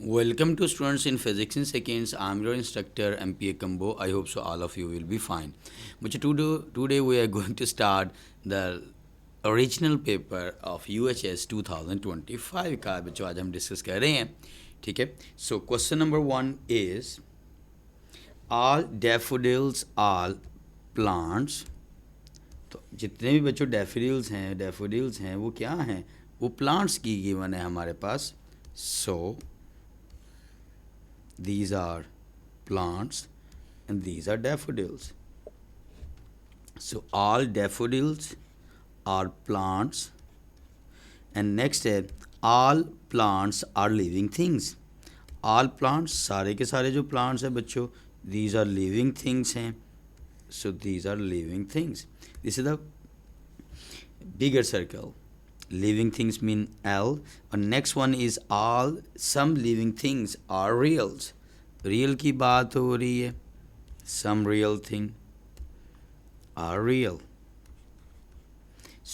Welcome to Students in Physics in Seconds. I'm your instructor MPA Kambo. I hope so all of you will be fine. But today we are going to start the original paper of UHS 2025 का बच्चों आज हम discuss कर रहे हैं. ठीक है. So question number 1 is all daffodils are plants. तो जितने भी बच्चों डैफोडिल्स हैं वो क्या हैं? वो प्लांट्स की गिवन है हमारे पास. So these are plants and these are daffodils. So all daffodils are plants. And next है all plants are living things. All plants सारे के सारे जो plants हैं बच्चों these are living things हैं. So these are living things. This is the bigger circle. Living things mean L. And next one is all some living things are reals. Real की बात हो रही है. Some real thing are real.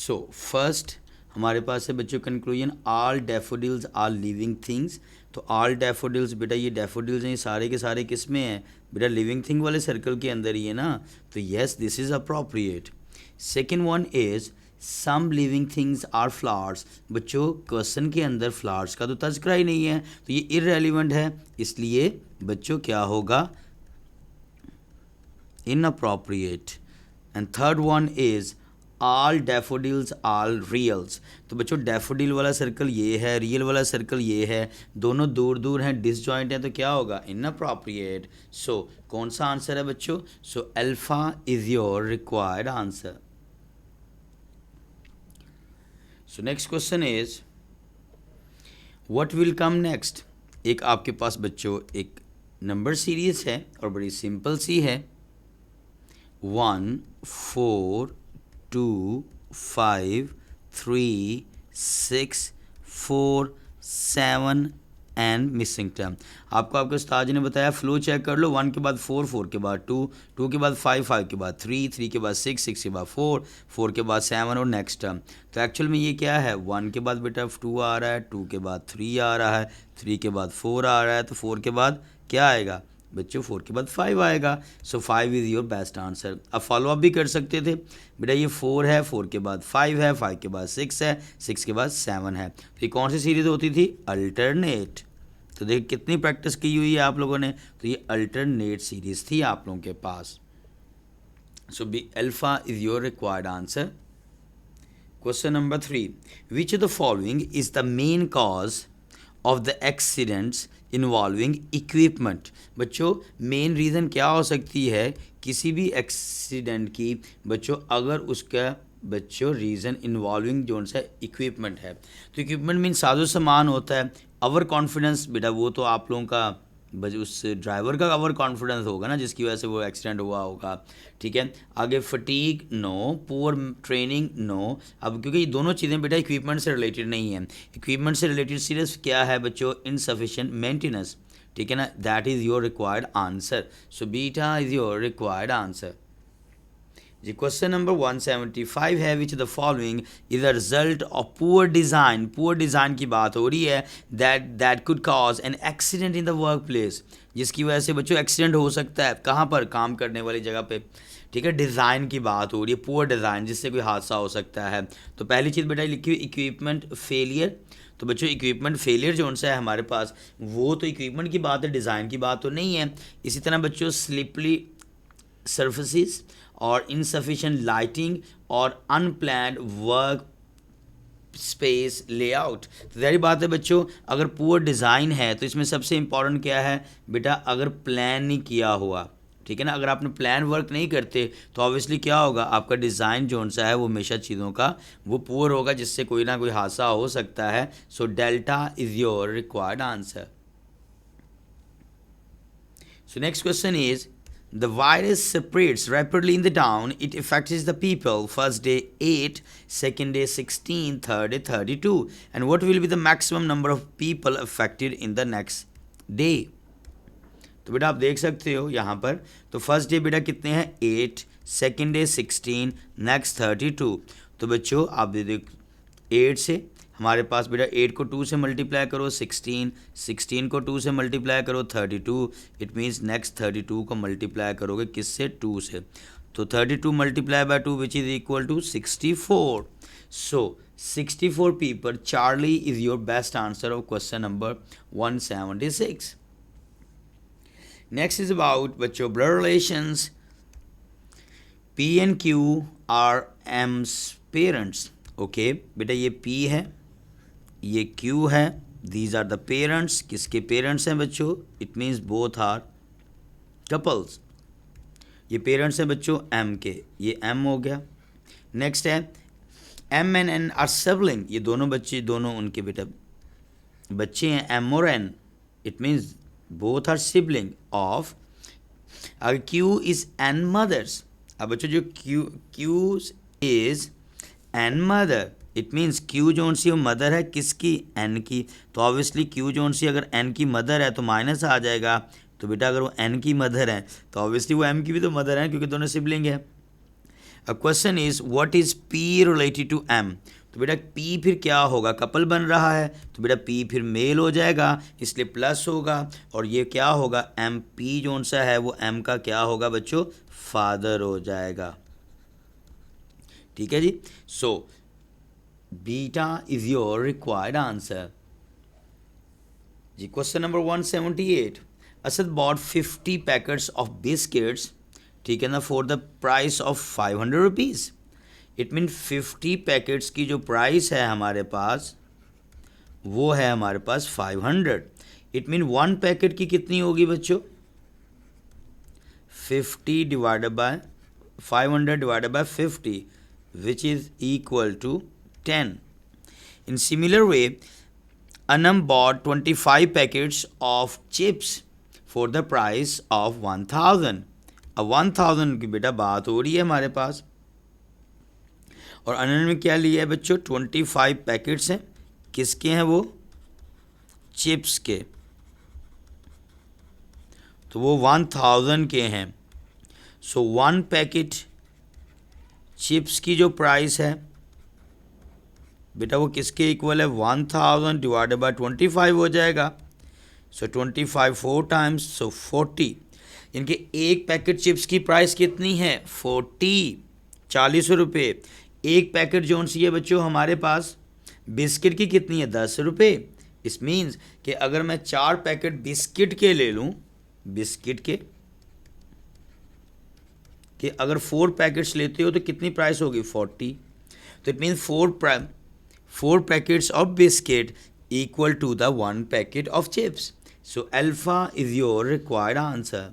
So first हमारे पास है बच्चों conclusion all daffodils are living things. तो all daffodils बेटा ये daffodils हैं ये सारे के सारे किस में हैं बेटा लिविंग थिंग वाले सर्कल के अंदर ही है ना. तो yes this is appropriate. Second one is some living things are flowers. बच्चों क्वेश्चन के अंदर फ्लावर्स का तो तज़किरा ही नहीं है तो ये इररेलेवेंट है इसलिए बच्चों क्या होगा inappropriate. And third one is all daffodils are reals. तो बच्चों डैफोडिल वाला सर्कल ये है रियल वाला सर्कल ये है दोनों दूर दूर हैं डिसजॉइंट हैं तो क्या होगा inappropriate. सो कौन सा आंसर है बच्चों? सो alpha is your required answer. So next question is what will come next. एक आपके पास बच्चों एक नंबर सीरीज है और बड़ी सिंपल सी है 1 4 2 5 3 6 4 7 एंड मिसिंग टर्म. आपको आपके उस्ताद जी ने बताया फ्लो चेक कर लो 1 के बाद 4 4 के बाद 2 2 के बाद 5 5 के बाद 3 3 के बाद 6 6 के बाद 4 4 के बाद 7 और नेक्स्ट टर्म. तो एक्चुअल में ये क्या है 1 के बाद बेटा 2 आ रहा है 2 के बाद 3 आ रहा है 3 के बाद 4 आ रहा है तो 4 के बाद क्या आएगा बच्चों 4 के बाद 5 आएगा. सो 5 इज़ योर बेस्ट आंसर. अब फॉलो अप भी कर सकते थे बेटा ये 4 है 4 के बाद 5 है 5 के बाद 6 है 6 के बाद 7 है. तो ये कौन सी सीरीज होती थी अल्टरनेट. तो देखिए कितनी प्रैक्टिस की हुई है आप लोगों ने. तो ये अल्टरनेट सीरीज थी आप लोगों के पास. So B alpha is your required answer. Question number 3 which of the following is the main cause of the accidents involving equipment. बच्चों मेन रीज़न क्या हो सकती है किसी भी एक्सीडेंट की बच्चों अगर उसका बच्चों रीज़न इन्वॉल्विंग जो सा इक्विपमेंट है. तो इक्विपमेंट मीन साजो सामान होता है. अवर कॉन्फिडेंस बेटा वो तो आप लोगों का उस ड्राइवर का अवर कॉन्फिडेंस होगा ना जिसकी वजह से वो एक्सीडेंट हुआ होगा. ठीक है आगे fatigue no poor training no. अब क्योंकि ये दोनों चीज़ें बेटा इक्विपमेंट से रिलेटेड नहीं है. इक्विपमेंट से रिलेटेड सिर्फ क्या है बच्चों इनसफिशिएंट मेंटेनेंस. ठीक है ना that is your required answer. So beta is your required answer. जी क्वेश्चन नंबर 175 है which the following is the result of poor design. Poor design की बात हो रही है that could cause an accident in the work place जिसकी वजह से बच्चों एक्सीडेंट हो सकता है कहाँ पर काम करने वाली जगह पे. ठीक है डिज़ाइन की बात हो रही है पुअर डिज़ाइन जिससे कोई हादसा हो सकता है. तो पहली चीज़ बेटा लिखी हुई इक्विपमेंट फेलियर. तो बच्चों इक्विपमेंट फेलियर जो उनसे है हमारे पास वो तो इक्विपमेंट की बात है डिज़ाइन की बात तो नहीं है. इसी तरह बच्चों स्लिपरी सर्फेसिस और इनसफिशिएंट लाइटिंग और अनप्लान्ड वर्क स्पेस लेआउट. तो जाहिर बात है बच्चों अगर पुअर डिज़ाइन है तो इसमें सबसे इम्पॉर्टेंट क्या है बेटा अगर प्लान नहीं किया हुआ. ठीक है ना अगर आपने प्लान वर्क नहीं करते तो ऑब्वियसली क्या होगा आपका डिज़ाइन जो सा है वो हमेशा चीज़ों का वो पुअर होगा जिससे कोई ना कोई हादसा हो सकता है. So delta is your required answer. So next question is the virus spreads rapidly in the town. It affects the people. First day 8, second day 16, third day 32. And what will be the maximum number of people affected in the next day? तो बेटा आप देख सकते हो यहाँ पर तो first day बेटा कितने हैं 8, सेकेंड डे 16, नेक्स्ट 32. तो बच्चों आप देख 8 से हमारे पास बेटा 8 को 2 से मल्टीप्लाई करो 16, 16 को 2 से मल्टीप्लाई करो 32, इट मीन्स नेक्स्ट 32 को मल्टीप्लाई करोगे किससे, 2 से, तो 32 multiply by 2 which is equal to 64. सो 64 people. Charlie is your best answer of question number 176. Next is about बच्चों blood relations. P and Q are M's parents. Okay, बेटा ये P है, ये Q है. These are the parents. किसके parents हैं बच्चों? It means both are couples. ये parents हैं बच्चों M के, ये M हो गया. Next है M and N are sibling. ये दोनों बच्चे, दोनों उनके बेटा बच्चे हैं M और N. It means both are sibling of. अगर Q is N mothers. अब बच्चों जो Q is N mother, it means Q जोन सी वो मदर है किसकी, N की, तो ऑब्वियसली Q जोन सी अगर N की मदर है तो माइनस आ जाएगा. तो बेटा अगर वो N की मदर है तो ऑब्वियसली वो M की भी तो मदर है क्योंकि दोनों सिबलिंग है. अब question is what is P related to M. तो बेटा P फिर क्या होगा, कपल बन रहा है तो बेटा P फिर मेल हो जाएगा इसलिए प्लस होगा, और ये क्या होगा M, P जोन सा है वो M का क्या होगा बच्चों, फादर हो जाएगा. ठीक है जी. So beta is your required answer जी. Question number 178. Asad bought 50 packets of biscuits, ठीक है ना, for the price of 500 rupees. It mean 50 packets की जो प्राइस है हमारे पास वो है हमारे पास 500. इट मीन 1 पैकेट की कितनी होगी बच्चों, 50 divided by 500 divided by 50 which is equal to 10. In similar way, Anam bought 25 packets of chips for the price of 1000. अब 1000 की बेटा बात हो रही है हमारे पास, और अनन में क्या लिया है बच्चों, 25 पैकेट्स हैं, किसके हैं वो, चिप्स के, तो वो 1000 के हैं. सो 1 पैकेट चिप्स की जो प्राइस है बेटा वो किसके इक्वल है, 1000 डिवाइडेड बाय 25 हो जाएगा. सो 25 4 टाइम्स, सो 40. इनके एक पैकेट चिप्स की प्राइस कितनी है, 40 रुपये. एक पैकेट जोन सी है बच्चों हमारे पास बिस्किट की कितनी है, 10 रुपये. इस मीन्स कि अगर मैं 4 पैकेट बिस्किट के ले लूँ, बिस्किट के कि अगर 4 पैकेट्स लेते हो तो कितनी प्राइस होगी, 40. तो it means 4 packets of biscuit equal to the 1 packet of chips. So alpha is your required answer.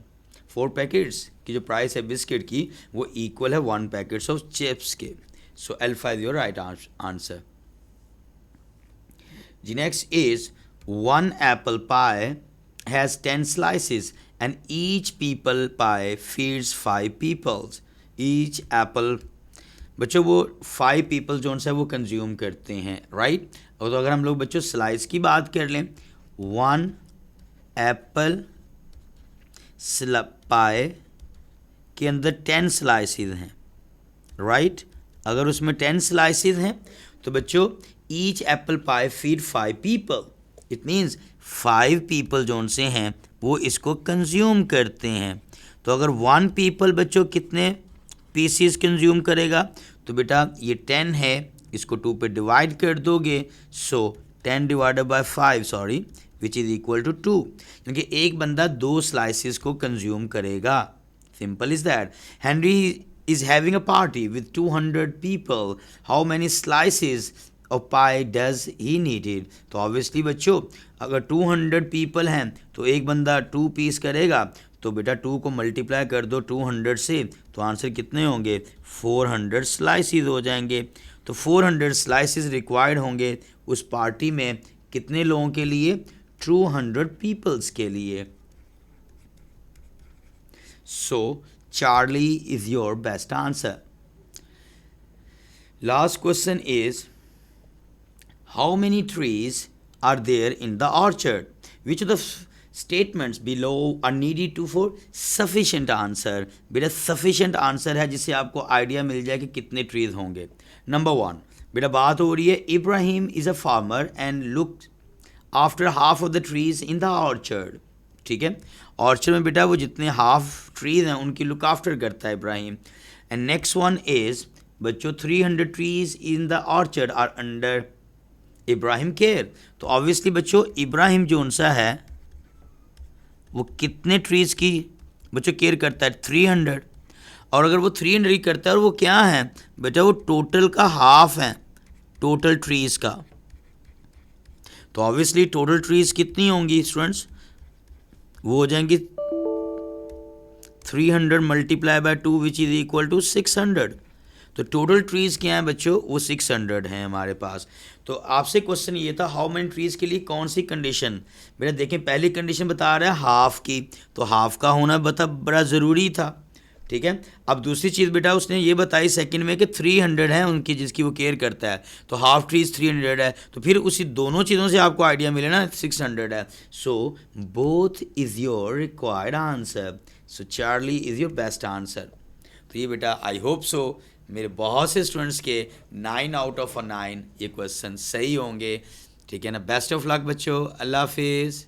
4 packets की जो प्राइस है बिस्किट की वो इक्वल है 1 पैकेट्स ऑफ चिप्स के. So alpha is your right answer जी. Next is 1 apple pie has 10 slices and each people pie feeds 5 peoples. Each apple बच्चों वो 5 people जो है वो कंज्यूम करते हैं, राइट. और तो अगर हम लोग बच्चों स्लाइस की बात कर लें, 1 एप्पल पाई के अंदर 10 स्लाइसेस हैं, राइट. अगर उसमें 10 स्लाइसेस हैं तो बच्चों each apple pie feed 5 people. It means 5 people जो से हैं वो इसको कंज्यूम करते हैं. तो अगर 1 people बच्चों कितने पीसीस कंज्यूम करेगा, तो बेटा ये 10 है, इसको 2 पे डिवाइड कर दोगे, so 10 divided by 5 sorry which is equal to 2. क्योंकि एक बंदा 2 स्लाइसिस को कंज्यूम करेगा. Simple is that. Henry is having a party with 200 people. How many slices of pie does he needed. तो ऑब्वियसली बच्चों अगर 200 people हैं तो एक बंदा 2 पीस करेगा, तो बेटा 2 को मल्टीप्लाई कर दो 200 से, तो आंसर कितने होंगे, 400 स्लाइसिस हो जाएंगे. तो 400 स्लाइसिस रिक्वायर्ड होंगे उस पार्टी में कितने लोगों के लिए, 200 पीपल्स के लिए. So Charlie is your best answer. Last question is how many trees are there in the orchard? Which of the statements below are needed to for sufficient answer? बेटा sufficient answer है जिससे आपको idea मिल जाए कि कितने trees होंगे. Number 1 बेटा बात हो रही है Ibrahim is a farmer and look after half of the trees in the orchard, ठीक है। ऑर्चर्ड में बेटा वो जितने हाफ ट्रीज हैं उनकी लुक आफ्टर करता है Ibrahim. And next one is बच्चों 300 trees in the orchard are under Ibrahim care. तो ऑब्वियसली बच्चों इब्राहिम जो उनसा है वो कितने ट्रीज की बच्चों केयर करता है 300। और अगर वो 300 ही करता है और वो क्या है बेटा वो टोटल का हाफ है टोटल ट्रीज का। तो ऑब्वियसली टोटल ट्रीज कितनी होंगी स्टूडेंट्स, वो हो जाएंगी 300 multiply by 2 which is equal to 600। तो टोटल ट्रीज क्या है बच्चों वो 600 हैं हमारे पास। तो आपसे क्वेश्चन ये था हाउ मेनी ट्रीज के लिए कौन सी कंडीशन, बेटा देखें पहली कंडीशन बता रहा है हाफ की, तो हाफ का होना बड़ा ज़रूरी था, ठीक है। अब दूसरी चीज़ बेटा उसने ये बताई सेकंड में कि 300 है उनकी जिसकी वो केयर करता है, तो हाफ ट्रीज 300 है, तो फिर उसी दोनों चीज़ों से आपको आइडिया मिले ना 600 है। So both is your required answer, so Charlie is your best answer. तो ये बेटा आई होप सो मेरे बहुत से स्टूडेंट्स के 9 आउट ऑफ 9 ये क्वेश्चन सही होंगे, ठीक है ना। बेस्ट ऑफ लक बच्चों, अल्लाह हाफिज़।